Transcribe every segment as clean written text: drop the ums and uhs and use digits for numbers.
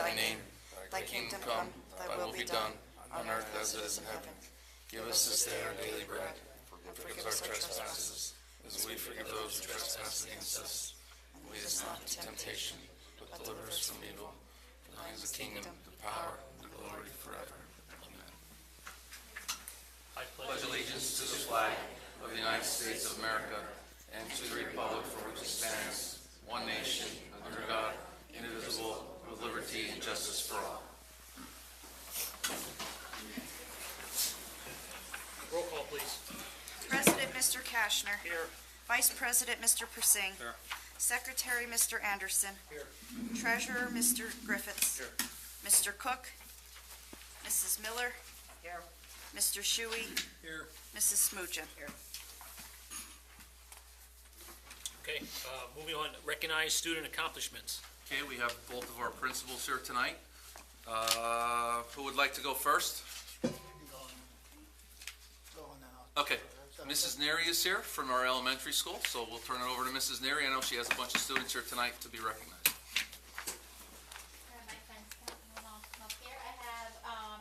thy name. Thy kingdom come, thy will be done, on earth as it is in heaven. Give us this day our daily bread, and forgive us our trespasses, as we forgive those who trespass against us. And lead us not into temptation, but deliver us from evil. For thine is the kingdom, the power, and the glory forever. Amen. I pledge allegiance to the flag of the United States of America and to the republic for which it stands, one nation, under God, indivisible, with liberty and justice for all. Roll call, please. President, Mr. Kashner. Here. Vice President, Mr. Persing. Here. Secretary, Mr. Anderson. Here. Treasurer, Mr. Griffiths. Here. Mr. Cook. Mrs. Miller. Here. Mr. Shuey. Here. Mrs. Smoogen. Here. Okay, moving on, recognize student accomplishments. Okay, we have both of our principals here tonight. Who would like to go first? Okay, Mrs. Neary is here from our elementary school, so we'll turn it over to Mrs. Neary. I know she has a bunch of students here tonight to be recognized. My friends come up here. I have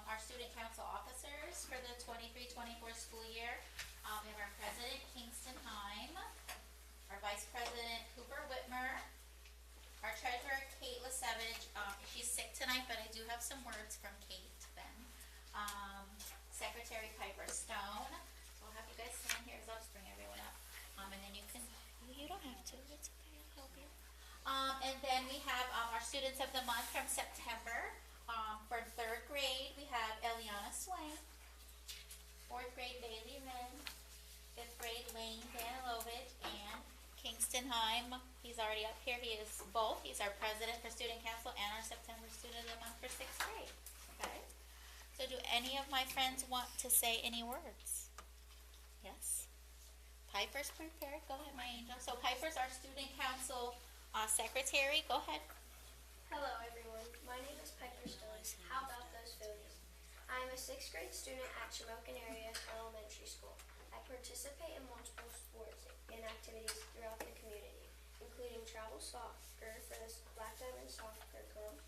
our student council officers for the 23-24 school year. We have our president, Kingston Heim, our vice president, Cooper Whitmer, our treasurer, Kate Lesevich. She's sick tonight, but I do have some words from Kate then. Secretary Piper Stone. So I'll have you guys stand here as I'll just bring everyone up. And then you can, you don't have to, it's okay, I'll help you. And then we have our students of the month from September. For third grade, we have Eliana Swain. Fourth grade, Bailey Wren. Fifth grade, Lane Danilovich. And Kingston Heim, he's already up here. He is both. He's our president for student council and our September student of the month for sixth grade. Okay. So do any of my friends want to say any words? Yes? Piper's prepared. Go ahead, my angel. So Piper's our student council secretary. Go ahead. Hello everyone, my name is Piper Stone. How about those Phillies? I am a 6th grade student at Shamokin Area Elementary School. I participate in multiple sports and activities throughout the community, including travel soccer for the Black Diamond Soccer Club,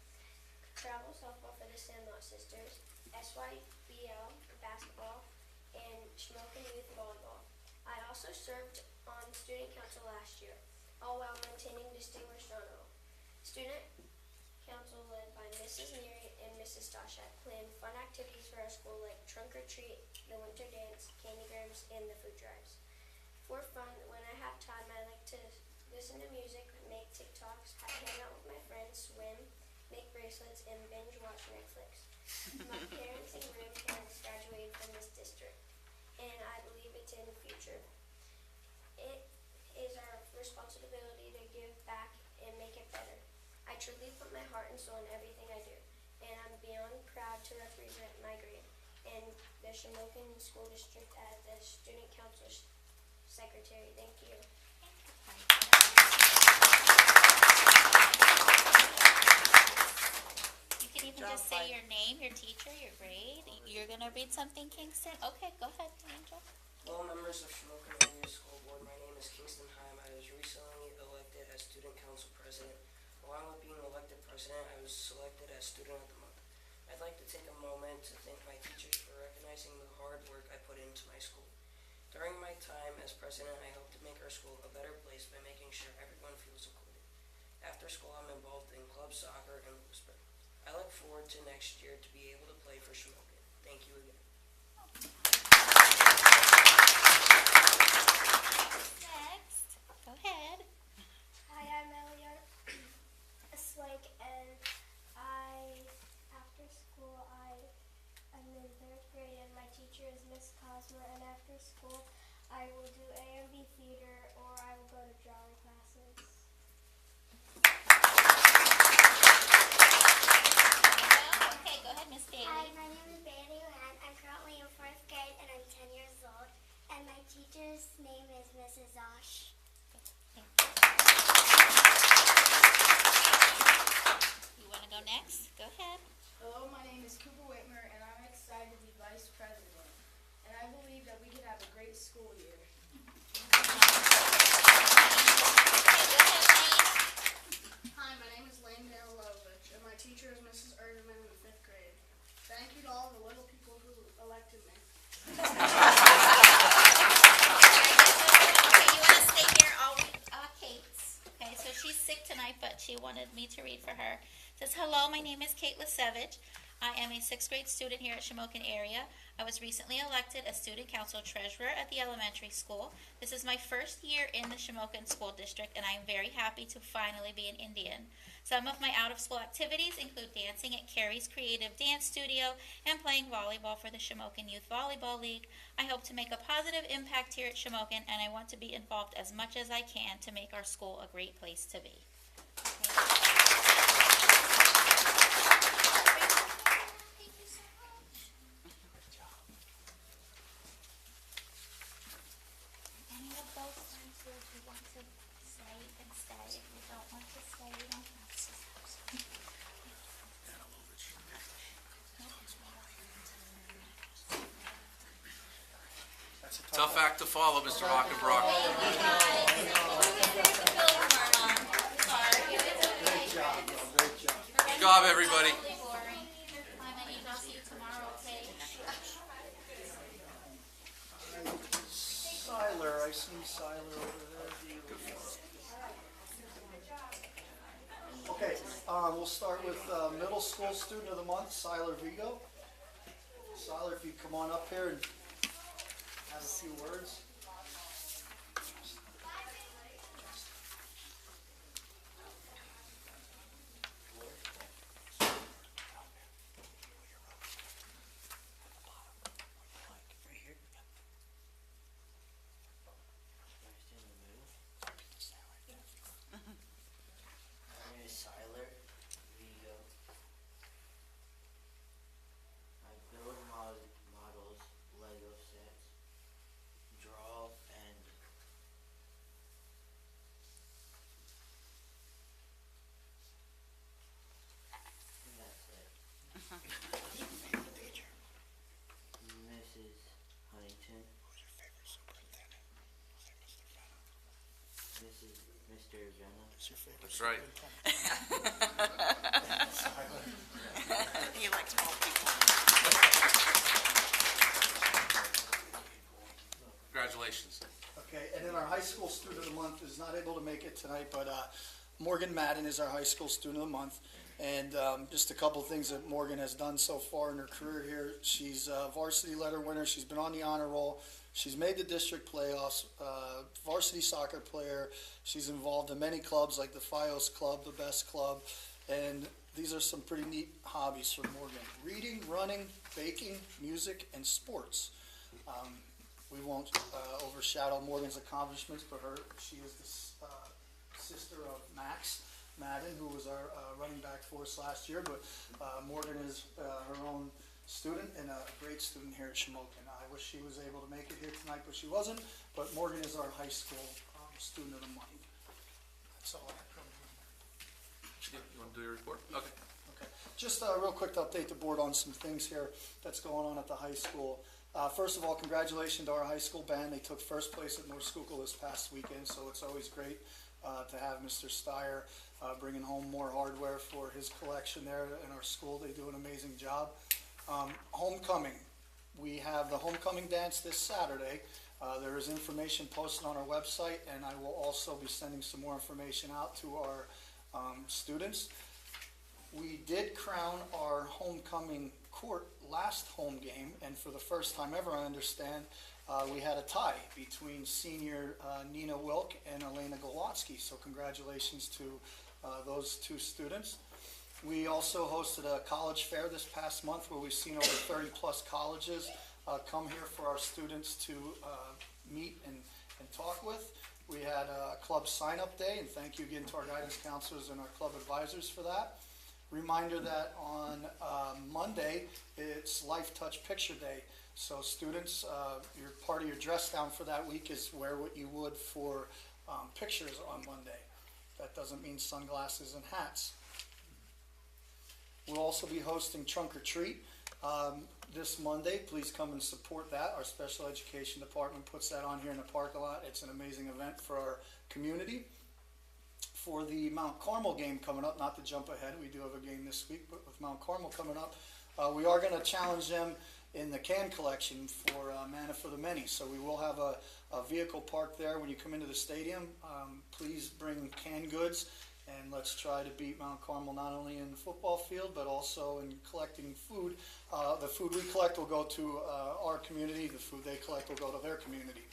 travel softball for the Sandlot Sisters, SYBL basketball, and Shamokin Youth Volleyball. I also served on student council last year, all while maintaining distinguished honor roll. Student council led by Mrs. Neary and Mrs. Stashak planned fun activities for our school like trunk or treat, the winter dance, candy grams, and the food drives. For fun, when I have time, I like to listen to music, make TikToks, hang out with my friends, swim, make bracelets, and binge watch Netflix. My parents and grandparents graduated from this district, and I believe it's in the future. It is our responsibility to give back and make it better. I truly put my heart and soul in everything I do, and I'm beyond proud to represent my grade and the Shamokin School District as the Student Council Secretary. Thank you. You can even just say your name, your teacher, your grade. You're going to read something, Kingston? Okay, go ahead, Angel. Hello, members of Shamokin Area School Board. My name is Kingston Heim. I was recently elected as Student Council President. Along with being elected president, I was selected as Student of the Month. I'd like to take a moment to thank my teachers for recognizing the hard work I put into my school. During my time as president, I hope to make our school a better place by making sure everyone feels included. After school, I'm involved in club soccer and Lewisburg. I look forward to next year to be able to play for Shamokin. Thank you again. Next. Go ahead. Hi, I'm Eliana Swake, and after school, I'm in 3rd grade, and my teacher is Miss Cosmo, and after school, I will do A&B theater, or I will go to drawing classes. Okay, go ahead, Miss Bailey. Hi, my name is Bailey Lan. I'm currently in 4th grade, and I'm 10 years old, and my teacher's name is Mrs. Osh. You want to go next? Go ahead. Hello, my name is Cooper Whitmer, and I'm excited to be vice president. And I believe that we could have a great school year. Okay, go ahead, Lane. Hi, my name is Lane Danilovich, and my teacher is Mrs. wanted me to read for her. It says, "Hello, my name is Kate Lasevich. I am a 6th grade student here at Shamokin area. I was recently elected as student council treasurer at the elementary school. This is my first year in the Shamokin School District, and I am very happy to finally be an Indian. Some of my out-of-school activities include dancing at Carrie's Creative Dance Studio and playing volleyball for the Shamokin Youth Volleyball League. I hope to make a positive impact here at Shamokin, and I want to be involved as much as I can to make our school a great place to be." Thank you so much. Any of those answers you want to say, you can stay. If you don't want to stay, you don't have to. Tough act to follow, Mr. Hockenbrock. Good job, everybody. I'll see you tomorrow, okay? Siler, I see Siler over there. Okay, we'll start with middle school student of the month, Siler Vigo. Siler, if you come on up here and have a few words. My name is Siler Vigo. I build models, Lego sets, draw, and that's it. Mrs. Huntington. Who's your favorite superintendent? Mr. Venna. That's right. He likes small people. Congratulations. Okay, and then our high school student of the month is not able to make it tonight, but Morgan Madden is our high school student of the month. And just a couple things that Morgan has done so far in her career here. She's a varsity letter winner. She's been on the honor roll. She's made the district playoffs, varsity soccer player. She's involved in many clubs like the FIOS Club, the Best Club. And these are some pretty neat hobbies for Morgan: reading, running, baking, music, and sports. We won't overshadow Morgan's accomplishments, but she is the sister of Max Madden, who was our running back for us last year. But Morgan is her own student and a great student here at Shamokin. I wish she was able to make it here tonight, but she wasn't. But Morgan is our high school student of the month. That's all I have. You want to do your report? Okay. Okay. Just real quick to update the board on some things here that's going on at the high school. First of all, congratulations to our high school band. They took first place at North Schuylkill this past weekend, so it's always great to have Mr. Steyer bringing home more hardware for his collection there in our school. They do an amazing job. Homecoming. We have the homecoming dance this Saturday. There is information posted on our website, and I will also be sending some more information out to our students. We did crown our homecoming court last home game, and for the first time ever, I understand, we had a tie between senior Nina Wilk and Elena Golotsky, so congratulations to those two students. We also hosted a college fair this past month where we've seen over 30-plus colleges come here for our students to meet and talk with. We had a club sign-up day, and thank you again to our guidance counselors and our club advisors for that. Reminder that on Monday, it's Life Touch Picture Day. So students, your part of your dress down for that week is wear what you would for pictures on Monday. That doesn't mean sunglasses and hats. We'll also be hosting Trunk or Treat this Monday. Please come and support that. Our special education department puts that on here in the parking lot. It's an amazing event for our community. For the Mount Carmel game coming up, not to jump ahead, we do have a game this week, but with Mount Carmel coming up, we are going to challenge them in the can collection for Manna for the Many. So we will have a vehicle parked there when you come into the stadium. Please bring canned goods and let's try to beat Mount Carmel not only in the football field, but also in collecting food. The food we collect will go to our community, the food they collect will go to their community.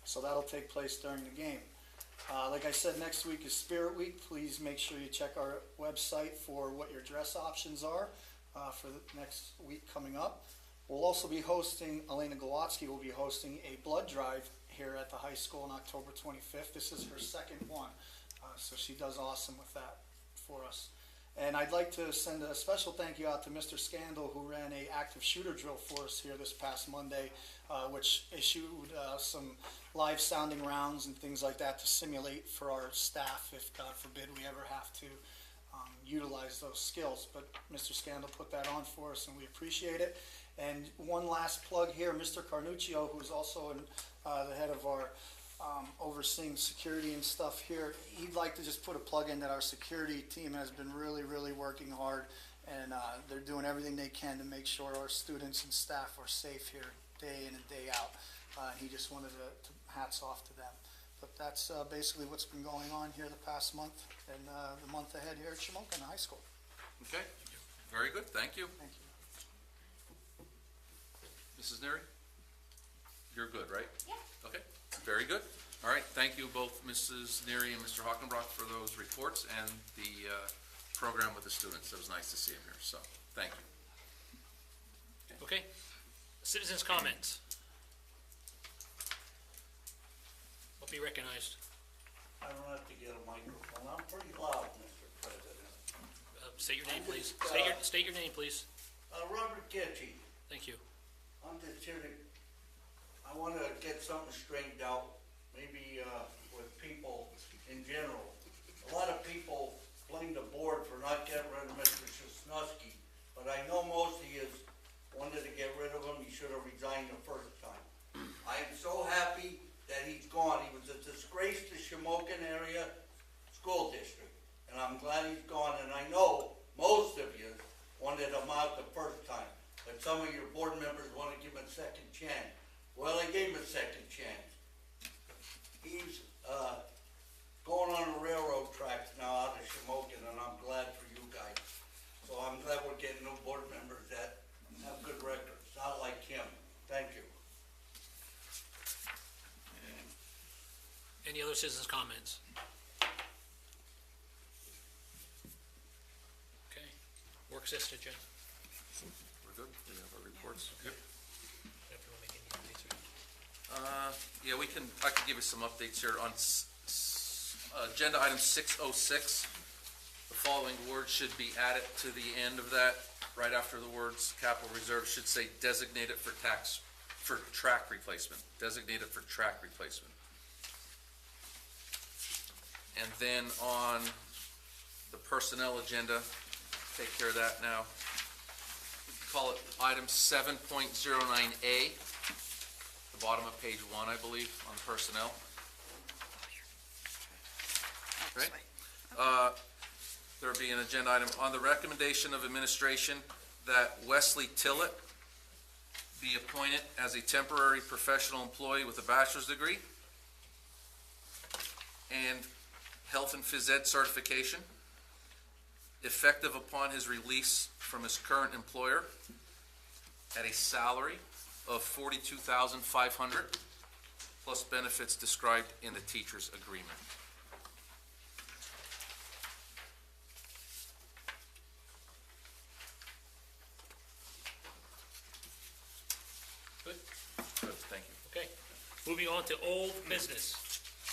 So that'll take place during the game. Like I said, next week is Spirit Week. Please make sure you check our website for what your dress options are for the next week coming up. We'll also be hosting, Elena Glowatsky will be hosting a blood drive here at the high school on October 25th. This is her second one, so she does awesome with that for us. And I'd like to send a special thank you out to Mr. Scandal, who ran a active shooter drill for us here this past Monday, which issued some live sounding rounds and things like that to simulate for our staff if, God forbid, we ever have to utilize those skills. But Mr. Scandal put that on for us, and we appreciate it. And one last plug here, Mr. Carnuccio, who's also the head of our overseeing security and stuff here, he'd like to just put a plug in that our security team has been really, really working hard, and they're doing everything they can to make sure our students and staff are safe here day in and day out. He just wanted to hats off to them. But that's basically what's been going on here the past month and the month ahead here at Shamokin High School. Okay, very good, thank you. Thank you. Mrs. Neary? You're good, right? Yeah. Okay, very good. All right, thank you both Mrs. Neary and Mr. Hockenbrock for those reports and the program with the students. It was nice to see them here, so thank you. Okay. Citizens' comments. Will be recognized. I don't have to get a microphone. I'm pretty loud, Mr. President. State your name, please. just, State your name, please. Robert Kitchie. Thank you. I'm just here to, I want to get something straightened out, maybe with people in general. A lot of people blame the board for not getting rid of Mr. Sosnowski, but I know most of you wanted to get rid of him. He should have resigned the first time. I am so happy that he's gone. He was a disgrace to Shamokin area school district, and I'm glad he's gone. And I know most of you wanted him out the first time, but some of your board members want to give him a second chance. Well, I gave him a second chance. He's going on the railroad tracks now out of Shamokin, and I'm glad for you guys. So I'm glad we're getting new board members that have good records, not like him. Thank you. Any other citizens' comments? Okay. Work session agenda. We're good? We have our reports? Good. If you want to make any updates or Yeah, I can give you some updates here on agenda item 606. The following words should be added to the end of that, right after the words capital reserve should say designated for track replacement. Designated for track replacement. And then on the personnel agenda, take care of that now. Call it item 7.09A, the bottom of page 1, I believe, on personnel. Right? There'll be an agenda item on the recommendation of administration that Wesley Tillett be appointed as a temporary professional employee with a bachelor's degree and health and phys ed certification, effective upon his release from his current employer at a salary of $42,500 plus benefits described in the teacher's agreement. Good? Good, thank you. Okay. Moving on to old business.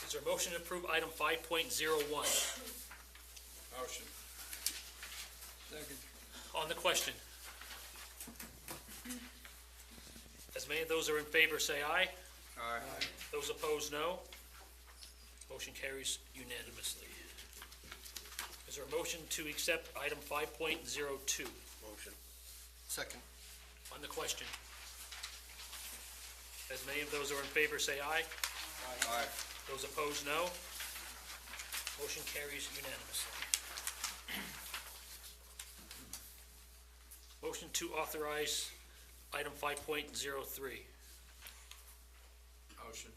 Is there a motion to approve item 5.01? Motion. Second. On the question. As many of those are in favor, say aye. Aye. Those opposed, no. Motion carries unanimously. Is there a motion to accept item 5.02? Motion. Second. On the question. As many of those are in favor, say aye. Aye. Those opposed, no. Motion carries unanimously. Motion to authorize item 5.03. Motion.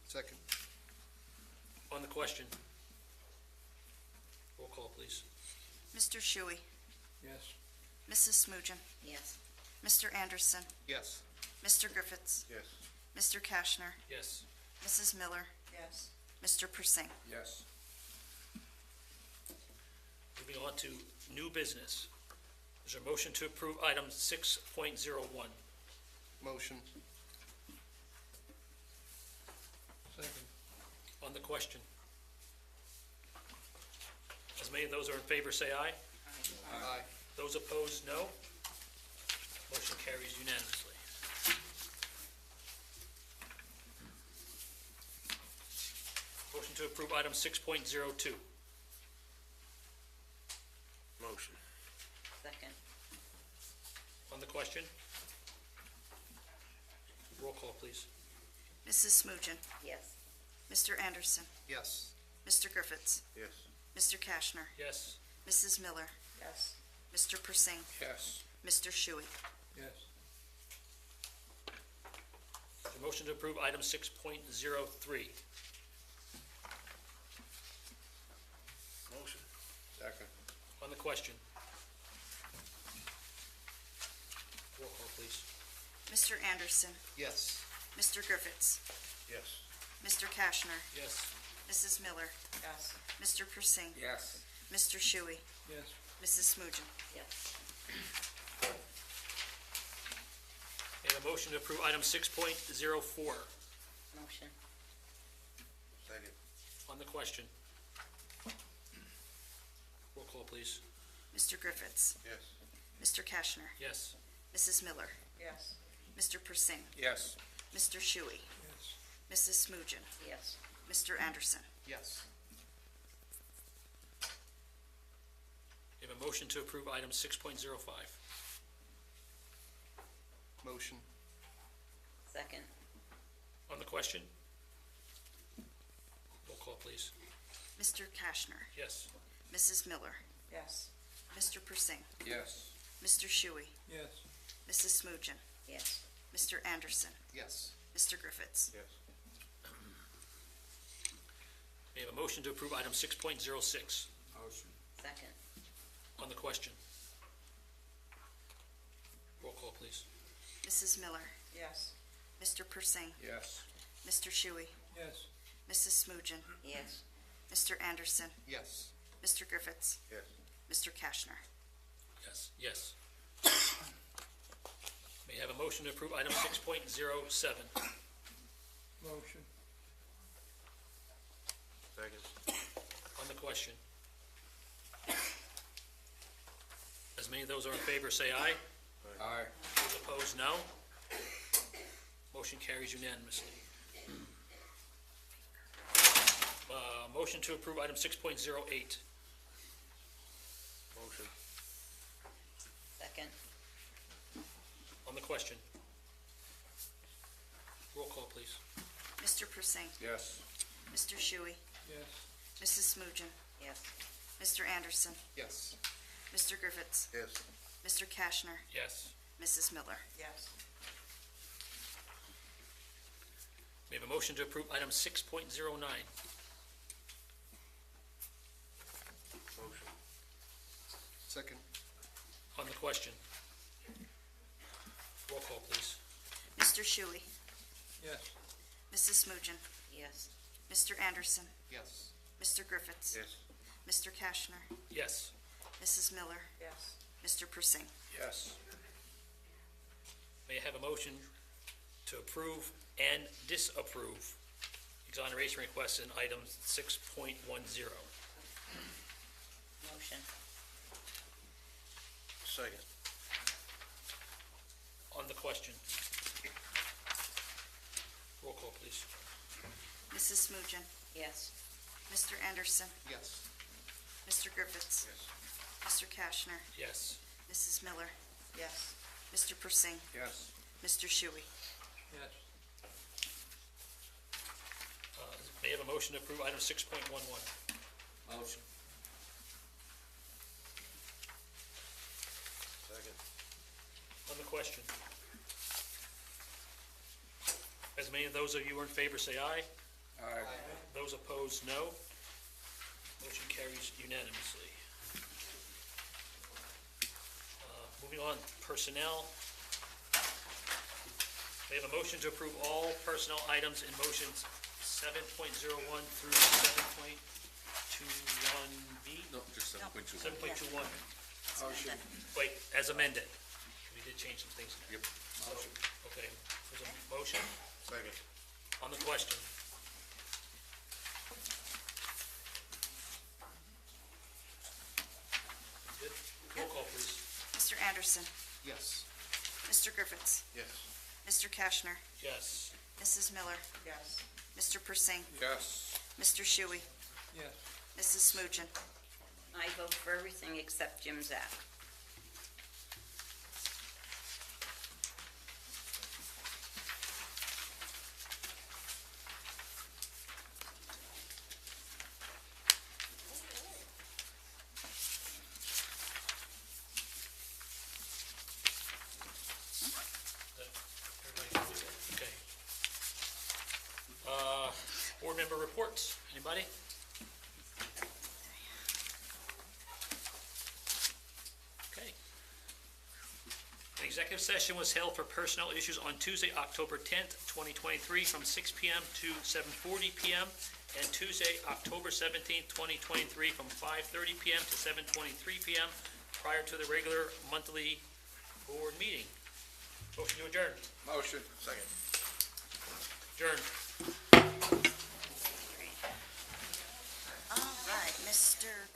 Second. On the question. Roll call, please. Mr. Shuey. Yes. Mrs. Smugian. Yes. Mr. Anderson. Yes. Mr. Griffiths. Yes. Mr. Kashner. Yes. Mrs. Miller. Yes. Mr. Persing. Yes. Moving on to new business. Is there a motion to approve item 6.01? Motion. Second. On the question. As many of those are in favor, say aye. Aye. Those opposed, no. Motion carries unanimously. Motion to approve item 6.02. Motion. Second. On the question. Roll call, please. Mrs. Smugian. Yes. Mr. Anderson. Yes. Mr. Griffiths. Yes. Mr. Kashner. Yes. Mrs. Miller. Yes. Mr. Persing. Yes. Mr. Shuey. Yes. The motion to approve item 6.03. Motion. Second. On the question. Roll call, please. Mr. Anderson. Yes. Mr. Griffiths. Yes. Mr. Kashner. Yes. Mrs. Miller. Yes. Mr. Persing. Yes. Mr. Shuey. Yes. Mrs. Smugian. Yes. And a motion to approve item 6.04. Motion. Second. On the question. Roll call, please. Mr. Griffiths. Yes. Mr. Kashner. Yes. Mrs. Miller. Yes. Mr. Persing. Yes. Mr. Shuey. Yes. Mrs. Smugian. Yes. Mr. Anderson. Yes. We have a motion to approve item 6.05. Motion. Second. On the question. Roll call, please. Mr. Kashner. Yes. Mrs. Miller. Yes. Mr. Persing. Yes. Mr. Shuey. Yes. Mrs. Smugian. Yes. Mr. Anderson. Yes. Mr. Griffiths. Yes. We have a motion to approve item 6.06. Motion. Second. On the question. Roll call, please. Mrs. Miller. Yes. Mr. Persing. Yes. Mr. Shuey. Yes. Mrs. Smugian. Yes. Mr. Anderson. Yes. Mr. Griffiths. Yes. Mr. Kashner. Yes. Yes. May I have a motion to approve item 6.07. Motion. Second. On the question. As many of those are in favor, say aye. Aye. Those opposed, no. Motion carries unanimously. Motion to approve item 6.08. Motion. Second. On the question. Roll call, please. Mr. Persing. Yes. Mr. Shuey. Yes. Mrs. Smugian. Yes. Mr. Anderson. Yes. Mr. Griffiths. Yes. Mr. Kashner. Yes. Mrs. Miller. Yes. We have a motion to approve item 6.09. Motion. Second. On the question. Roll call, please. Mr. Shuey. Yes. Mrs. Smugian. Yes. Mr. Anderson. Yes. Mr. Griffiths. Yes. Mr. Kashner. Yes. Mrs. Miller. Yes. Mr. Persing. Yes. May I have a motion to approve and disapprove exoneration requests in item 6.10? Motion. Second. On the question. Roll call, please. Mrs. Smugian. Yes. Mr. Anderson. Yes. Mr. Griffiths. Yes. Mr. Kashner. Yes. Mrs. Miller. Yes. Mr. Persing. Yes. Mr. Shuey. Yes. May I have a motion to approve item 6.11? Motion. Second. On the question. As many of those of you who are in favor say aye. Aye. Those opposed, no. Motion carries unanimously. Moving on, personnel. We have a motion to approve all personnel items in motions 7.01 through 7.21B. No, just 7.2. 7.21. Motion. Wait, as amended. We did change some things in there. Yep. Okay, there's a motion Second. on the question. Good. Roll call, please. Mr. Anderson, Yes. Mr. Griffiths, Yes. Mr. Kashner, Yes. Mrs. Miller, Yes. Mr. Persing, Yes. Mr. Shuey, Yes. Mrs. Smugen. I vote for everything except Jim Zack. Okay. Board member reports, anybody? Okay. An executive session was held for personnel issues on Tuesday, October 10th, 2023, from 6 PM to 7:40 PM, and Tuesday, October 17th, 2023, from 5:30 PM to 7:23 PM, prior to the regular monthly board meeting. Motion to adjourn. Motion. Second. Adjourn. All right, Mr.